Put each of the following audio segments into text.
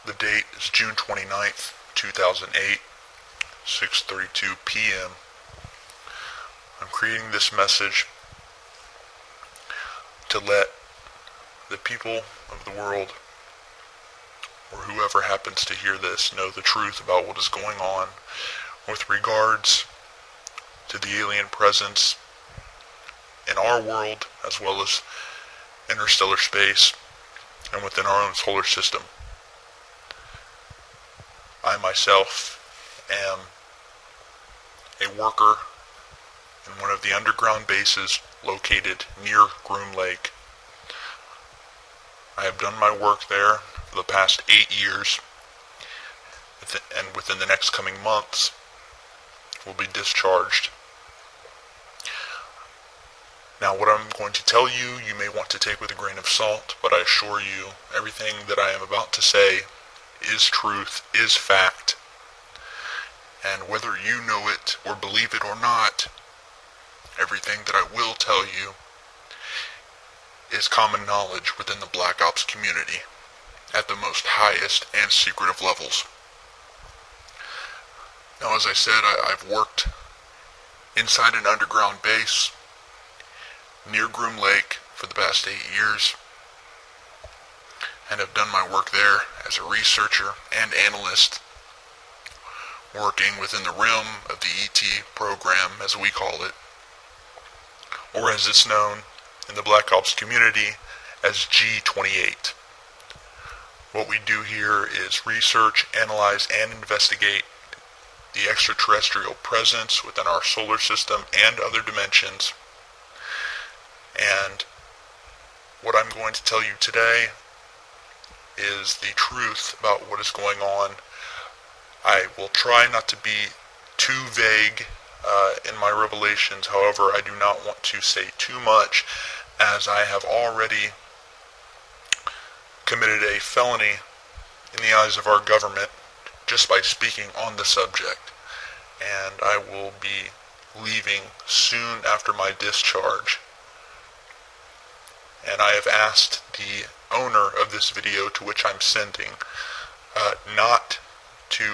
The date is June 29th, 2008, 6:32 p.m. I'm creating this message to let the people of the world, or whoever happens to hear this, know the truth about what is going on with regards to the alien presence in our world, as well as interstellar space and within our own solar system. I myself am a worker in one of the underground bases located near Groom Lake. I have done my work there for the past 8 years, and within the next coming months will be discharged. Now, what I'm going to tell you, you may want to take with a grain of salt, but I assure you, everything that I am about to say is truth, is fact. And whether you know it or believe it or not, everything that I will tell you is common knowledge within the Black Ops community at the most highest and secretive levels. Now, as I said, I've worked inside an underground base near Groom Lake for the past 8 years, and have done my work there as a researcher and analyst, working within the realm of the ET program, as we call it, or as it's known in the Black Ops community as G28. What we do here is research, analyze, and investigate the extraterrestrial presence within our solar system and other dimensions. And what I'm going to tell you today is the truth about what is going on. I will try not to be too vague in my revelations. However, I do not want to say too much, as I have already committed a felony in the eyes of our government just by speaking on the subject. And I will be leaving soon after my discharge. And I have asked the owner of this video, to which I'm sending, not to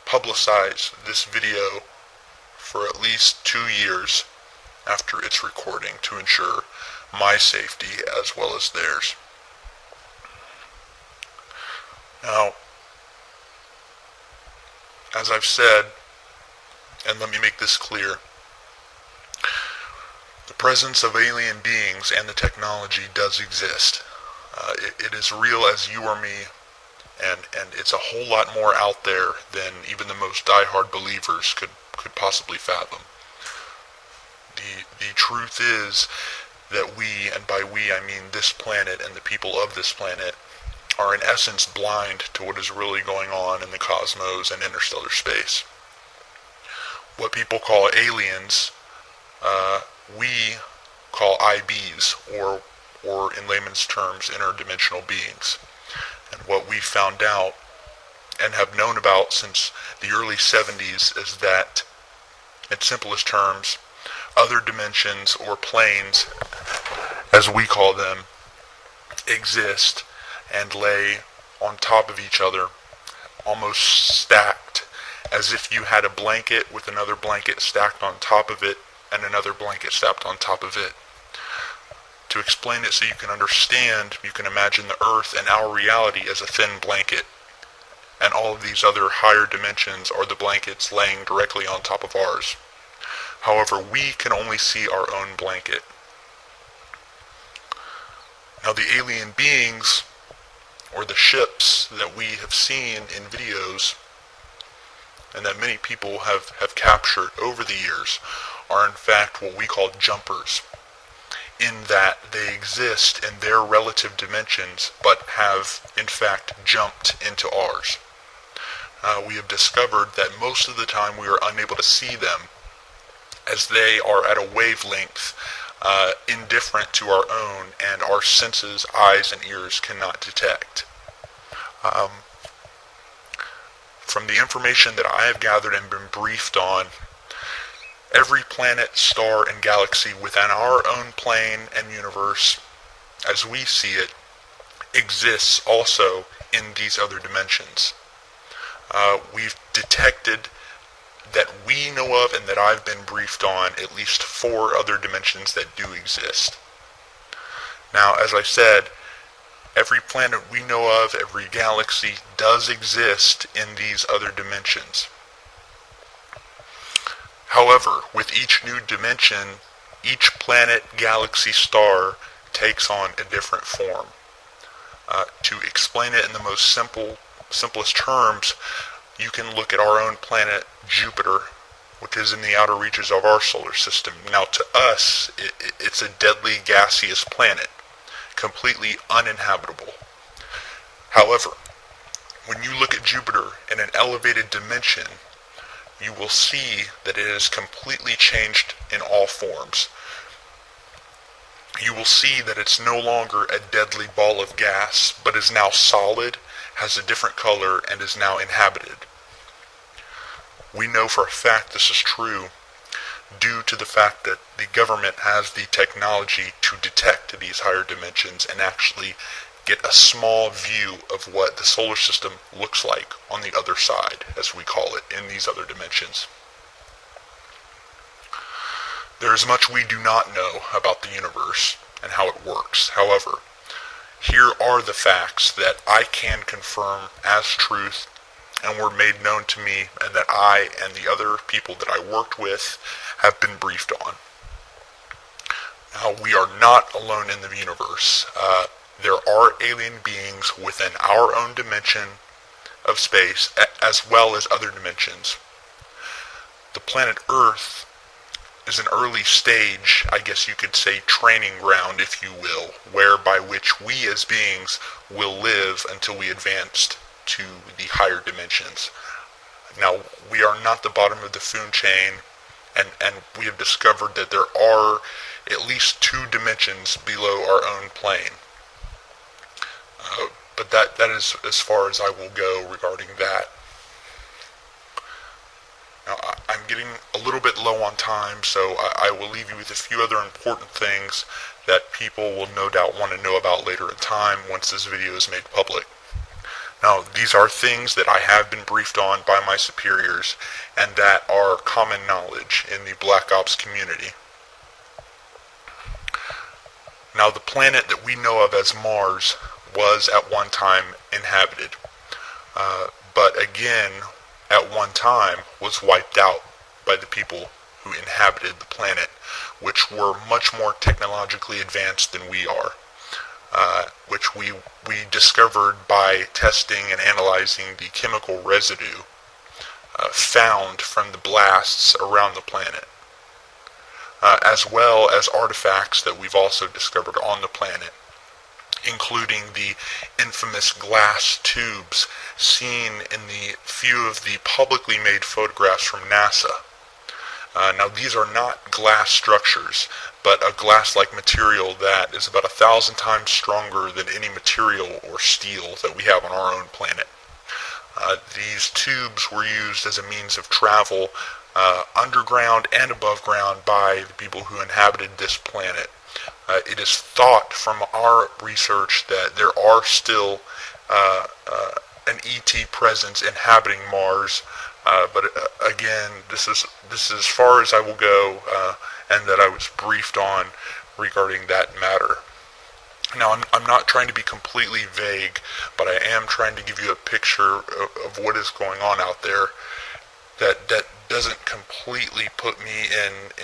publicize this video for at least 2 years after its recording, to ensure my safety as well as theirs. Now, as I've said, and let me make this clear, the presence of alien beings and the technology does exist. It is real as you or me, and it's a whole lot more out there than even the most diehard believers could possibly fathom. The truth is that we, and by we I mean this planet and the people of this planet, are in essence blind to what is really going on in the cosmos and interstellar space. What people call aliens, we call IBs, or in layman's terms, interdimensional beings. And what we found out and have known about since the early 70s is that, in simplest terms, other dimensions or planes, as we call them, exist and lay on top of each other, almost stacked, as if you had a blanket with another blanket stacked on top of it and another blanket stacked on top of it. To explain it so you can understand, you can imagine the Earth and our reality as a thin blanket, and all of these other higher dimensions are the blankets laying directly on top of ours. However, we can only see our own blanket. Now, the alien beings, or the ships that we have seen in videos, and that many people have captured over the years, are in fact what we call jumpers, in that they exist in their relative dimensions, but have in fact jumped into ours. We have discovered that most of the time we are unable to see them, as they are at a wavelength indifferent to our own, and our senses, eyes and ears, cannot detect. From the information that I have gathered and been briefed on, every planet, star, and galaxy within our own plane and universe, as we see it, exists also in these other dimensions. We've detected that we know of and that I've been briefed on at least 4 other dimensions that do exist. Now, as I said, every planet we know of, every galaxy does exist in these other dimensions. However, with each new dimension, each planet, galaxy, star takes on a different form. To explain it in the most simplest terms, you can look at our own planet, Jupiter, which is in the outer reaches of our solar system. Now, to us, it's a deadly gaseous planet, completely uninhabitable. However, when you look at Jupiter in an elevated dimension, you will see that it has completely changed in all forms. You will see that it's no longer a deadly ball of gas, but is now solid, has a different color, and is now inhabited. We know for a fact this is true due to the fact that the government has the technology to detect these higher dimensions and actually get a small view of what the solar system looks like on the other side, as we call it, in these other dimensions. There is much we do not know about the universe and how it works. However, here are the facts that I can confirm as truth and were made known to me, and that I and the other people that I worked with have been briefed on. Now, we are not alone in the universe. There are alien beings within our own dimension of space, as well as other dimensions. The planet Earth is an early stage, I guess you could say, training ground, if you will, whereby which we as beings will live until we advance to the higher dimensions. Now, we are not the bottom of the food chain, and we have discovered that there are at least 2 dimensions below our own plane. But that is as far as I will go regarding that. Now, I'm getting a little bit low on time, so I will leave you with a few other important things that people will no doubt want to know about later in time once this video is made public. Now, these are things that I have been briefed on by my superiors and that are common knowledge in the Black Ops community. Now, the planet that we know of as Mars was at one time inhabited, but again, at one time was wiped out by the people who inhabited the planet, which were much more technologically advanced than we are, which we discovered by testing and analyzing the chemical residue found from the blasts around the planet, as well as artifacts that we've also discovered on the planet, including the infamous glass tubes seen in the few of the publicly made photographs from NASA. Now, these are not glass structures, but a glass-like material that is about 1,000 times stronger than any material or steel that we have on our own planet. These tubes were used as a means of travel underground and above ground by the people who inhabited this planet. It is thought from our research that there are still an ET presence inhabiting Mars, but again, this is as far as I will go, and that I was briefed on regarding that matter. Now, I'm not trying to be completely vague, but I am trying to give you a picture of what is going on out there that doesn't completely put me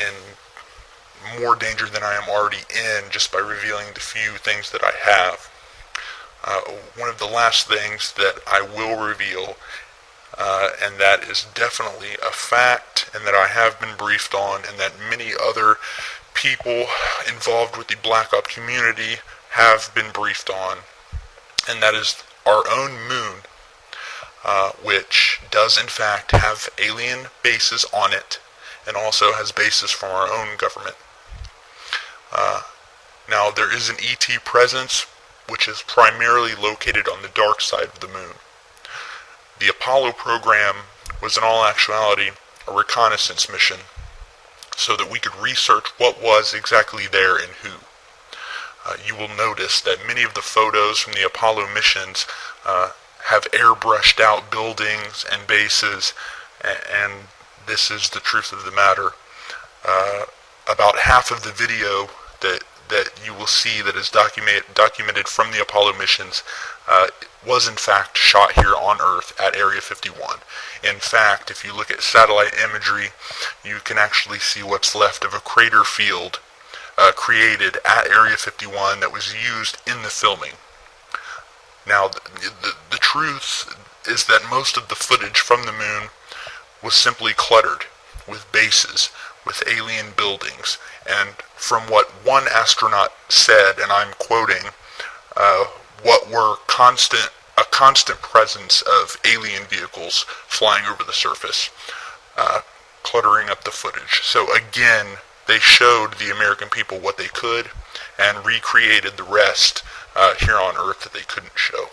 in more danger than I am already in just by revealing the few things that I have. One of the last things that I will reveal, and that is definitely a fact, and that I have been briefed on, and that many other people involved with the Black Ops community have been briefed on, and that is our own moon, which does in fact have alien bases on it, and also has bases from our own government. Now, there is an ET presence, which is primarily located on the dark side of the moon. The Apollo program was in all actuality a reconnaissance mission, so that we could research what was exactly there and who. You will notice that many of the photos from the Apollo missions have airbrushed out buildings and bases, and this is the truth of the matter. About half of the video that you will see that is documented from the Apollo missions was in fact shot here on Earth at Area 51. In fact, if you look at satellite imagery, you can actually see what's left of a crater field created at Area 51 that was used in the filming. Now, the truth is that most of the footage from the moon was simply cluttered with bases, with alien buildings, and from what one astronaut said, and I'm quoting, what were a constant presence of alien vehicles flying over the surface, cluttering up the footage. So again, they showed the American people what they could and recreated the rest here on Earth that they couldn't show.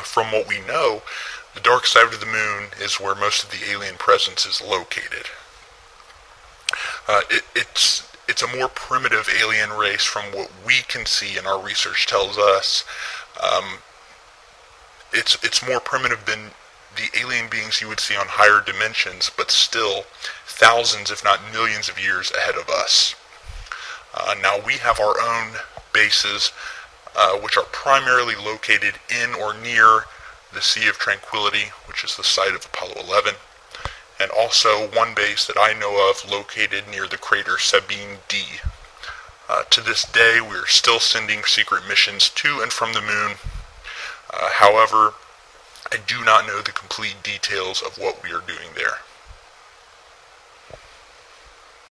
From what we know, the dark side of the moon is where most of the alien presence is located. It's a more primitive alien race from what we can see and our research tells us. It's more primitive than the alien beings you would see on higher dimensions, but still thousands, if not millions of years ahead of us. Now we have our own bases, which are primarily located in or near the Sea of Tranquility, which is the site of Apollo 11, and also one base that I know of located near the crater Sabine D. To this day, we are still sending secret missions to and from the moon. However, I do not know the complete details of what we are doing there.